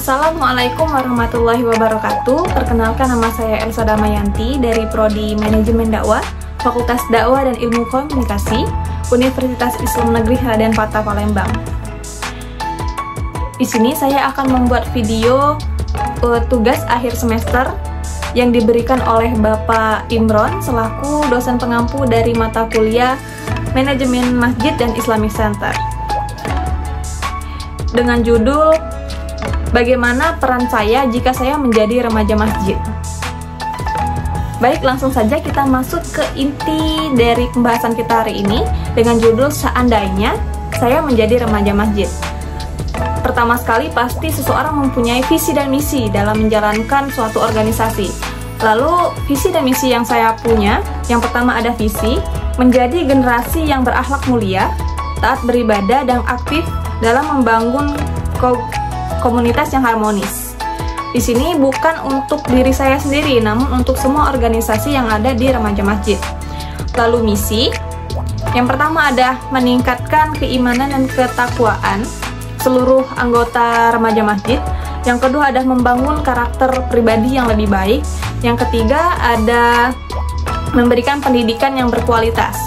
Assalamualaikum warahmatullahi wabarakatuh. Perkenalkan, nama saya Elsa Damayanti dari Prodi Manajemen Dakwah, Fakultas Dakwah dan Ilmu Komunikasi, Universitas Islam Negeri Raden Patah, Palembang. Di sini saya akan membuat video tugas akhir semester yang diberikan oleh Bapak Imron selaku dosen pengampu dari mata kuliah Manajemen Masjid dan Islamic Center. Dengan judul Bagaimana peran saya jika saya menjadi remaja masjid? Baik, langsung saja kita masuk ke inti dari pembahasan kita hari ini dengan judul Seandainya Saya Menjadi Remaja Masjid. Pertama sekali, pasti seseorang mempunyai visi dan misi dalam menjalankan suatu organisasi. Lalu, visi dan misi yang saya punya, yang pertama ada visi, menjadi generasi yang berakhlak mulia, taat beribadah dan aktif dalam membangun komunitas yang harmonis. Di sini bukan untuk diri saya sendiri, namun untuk semua organisasi yang ada di remaja masjid. Lalu misi, yang pertama ada meningkatkan keimanan dan ketakwaan seluruh anggota remaja masjid. Yang kedua ada membangun karakter pribadi yang lebih baik. Yang ketiga ada memberikan pendidikan yang berkualitas.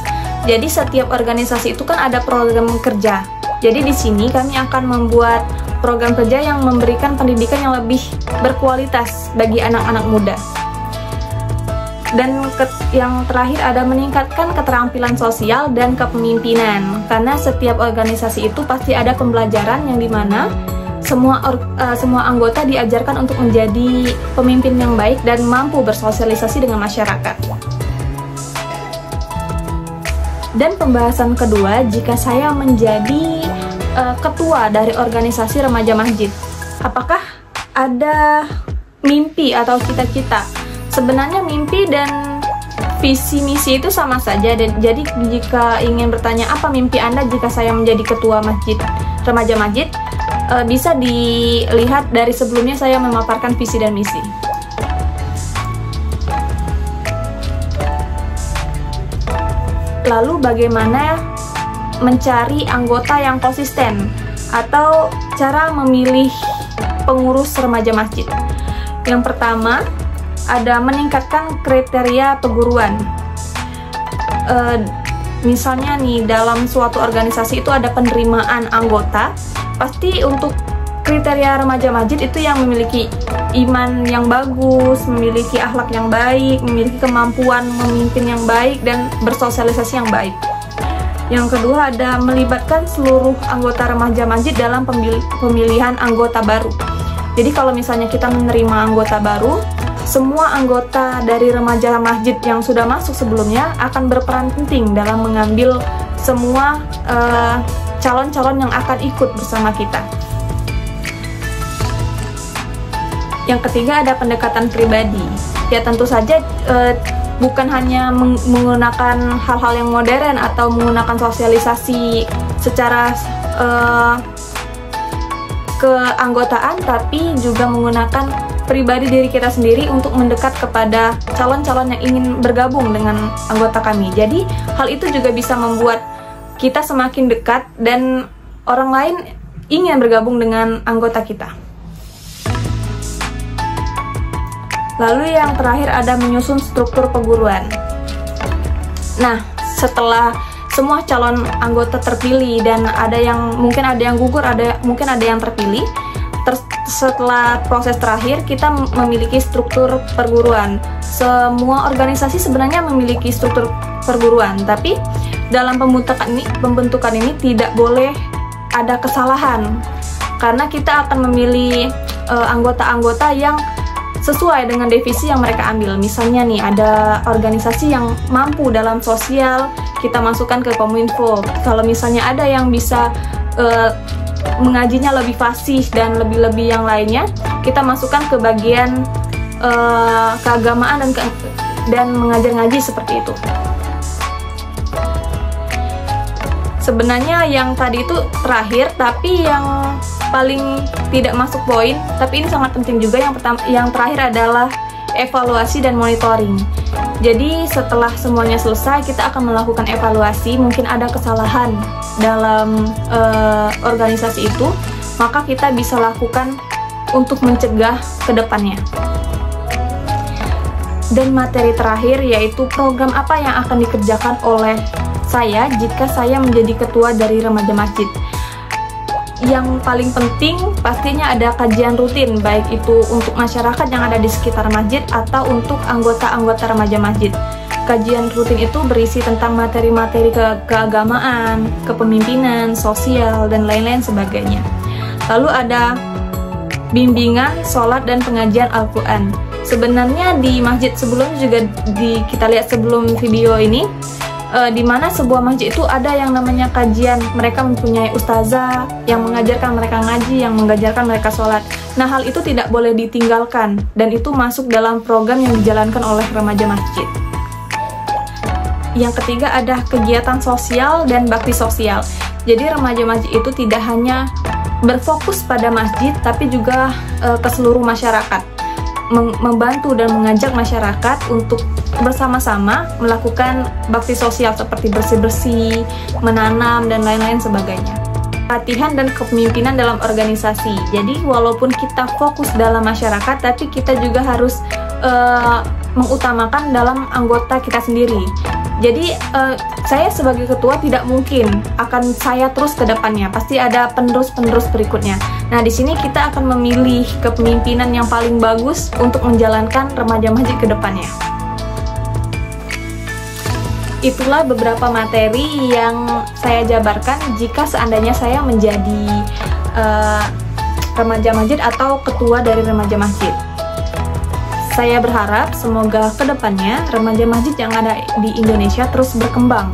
Jadi setiap organisasi itu kan ada program kerja. Jadi di sini kami akan membuat program kerja yang memberikan pendidikan yang lebih berkualitas bagi anak-anak muda. Dan yang terakhir ada meningkatkan keterampilan sosial dan kepemimpinan. Karena setiap organisasi itu pasti ada pembelajaran yang dimana semua anggota diajarkan untuk menjadi pemimpin yang baik dan mampu bersosialisasi dengan masyarakat. Dan pembahasan kedua, jika saya menjadi ketua dari organisasi remaja masjid, apakah ada mimpi atau cita-cita? Sebenarnya mimpi dan visi misi itu sama saja. Dan jadi jika ingin bertanya apa mimpi Anda jika saya menjadi ketua masjid remaja masjid, bisa dilihat dari sebelumnya saya memaparkan visi dan misi. Lalu bagaimana mencari anggota yang konsisten atau cara memilih pengurus remaja masjid? Yang pertama ada meningkatkan kriteria perguruan. Misalnya nih, dalam suatu organisasi itu ada penerimaan anggota. Pasti untuk kriteria remaja masjid itu yang memiliki iman yang bagus, memiliki akhlak yang baik, memiliki kemampuan memimpin yang baik, dan bersosialisasi yang baik. Yang kedua ada melibatkan seluruh anggota remaja masjid dalam pemilihan anggota baru. Jadi kalau misalnya kita menerima anggota baru, semua anggota dari remaja masjid yang sudah masuk sebelumnya akan berperan penting dalam mengambil semua calon-calon yang akan ikut bersama kita. Yang ketiga ada pendekatan pribadi. Ya tentu saja bukan hanya menggunakan hal-hal yang modern atau menggunakan sosialisasi secara keanggotaan, tapi juga menggunakan pribadi diri kita sendiri untuk mendekat kepada calon-calon yang ingin bergabung dengan anggota kami. Jadi hal itu juga bisa membuat kita semakin dekat dan orang lain ingin bergabung dengan anggota kita. Lalu yang terakhir ada menyusun struktur perguruan. Nah, setelah semua calon anggota terpilih dan mungkin ada yang gugur, mungkin ada yang terpilih. Setelah proses terakhir kita memiliki struktur perguruan. Semua organisasi sebenarnya memiliki struktur perguruan, tapi dalam pembentukan ini tidak boleh ada kesalahan. Karena kita akan memilih anggota-anggota yang sesuai dengan divisi yang mereka ambil. Misalnya nih, ada organisasi yang mampu dalam sosial, kita masukkan ke Kominfo. Kalau misalnya ada yang bisa mengajinya lebih fasih dan lebih-lebih yang lainnya, kita masukkan ke bagian keagamaan dan mengajar ngaji seperti itu. Sebenarnya yang tadi itu terakhir, tapi yang paling tidak masuk poin, tapi ini sangat penting juga. Yang terakhir adalah evaluasi dan monitoring. Jadi setelah semuanya selesai, kita akan melakukan evaluasi. Mungkin ada kesalahan dalam organisasi itu, maka kita bisa lakukan untuk mencegah ke depannya. Dan materi terakhir yaitu program apa yang akan dikerjakan oleh saya jika saya menjadi ketua dari remaja masjid. Yang paling penting pastinya ada kajian rutin, baik itu untuk masyarakat yang ada di sekitar masjid atau untuk anggota-anggota remaja masjid. Kajian rutin itu berisi tentang materi-materi keagamaan, kepemimpinan, sosial, dan lain-lain sebagainya. Lalu ada bimbingan, sholat, dan pengajian Al-Quran. Sebenarnya di masjid sebelumnya juga kita lihat sebelum video ini, di mana sebuah masjid itu ada yang namanya kajian. Mereka mempunyai ustazah yang mengajarkan mereka ngaji, yang mengajarkan mereka sholat. Nah, hal itu tidak boleh ditinggalkan, dan itu masuk dalam program yang dijalankan oleh remaja masjid. Yang ketiga ada kegiatan sosial dan bakti sosial. Jadi remaja masjid itu tidak hanya berfokus pada masjid, tapi juga ke seluruh masyarakat. Membantu dan mengajak masyarakat untuk bersama-sama melakukan bakti sosial seperti bersih-bersih, menanam, dan lain-lain sebagainya. Latihan dan kepemimpinan dalam organisasi. Jadi walaupun kita fokus dalam masyarakat, tapi kita juga harus mengutamakan dalam anggota kita sendiri. Jadi saya sebagai ketua tidak mungkin akan saya terus ke depannya, pasti ada penerus-penerus berikutnya. Nah, di sini kita akan memilih kepemimpinan yang paling bagus untuk menjalankan remaja masjid ke depannya. Itulah beberapa materi yang saya jabarkan jika seandainya saya menjadi remaja masjid atau ketua dari remaja masjid. Saya berharap semoga kedepannya remaja masjid yang ada di Indonesia terus berkembang,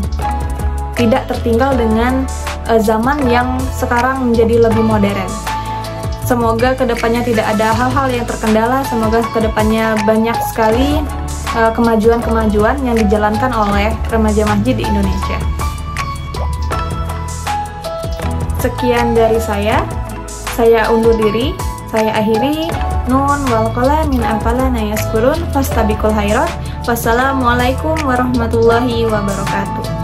tidak tertinggal dengan zaman yang sekarang menjadi lebih modern. Semoga kedepannya tidak ada hal-hal yang terkendala, semoga kedepannya banyak sekali kemajuan-kemajuan yang dijalankan oleh remaja masjid di Indonesia. Sekian dari saya undur diri, saya akhiri. Nun wal qalam min afalana yaskurun fastabiqul khairat. Wassalamualaikum warahmatullahi wabarakatuh.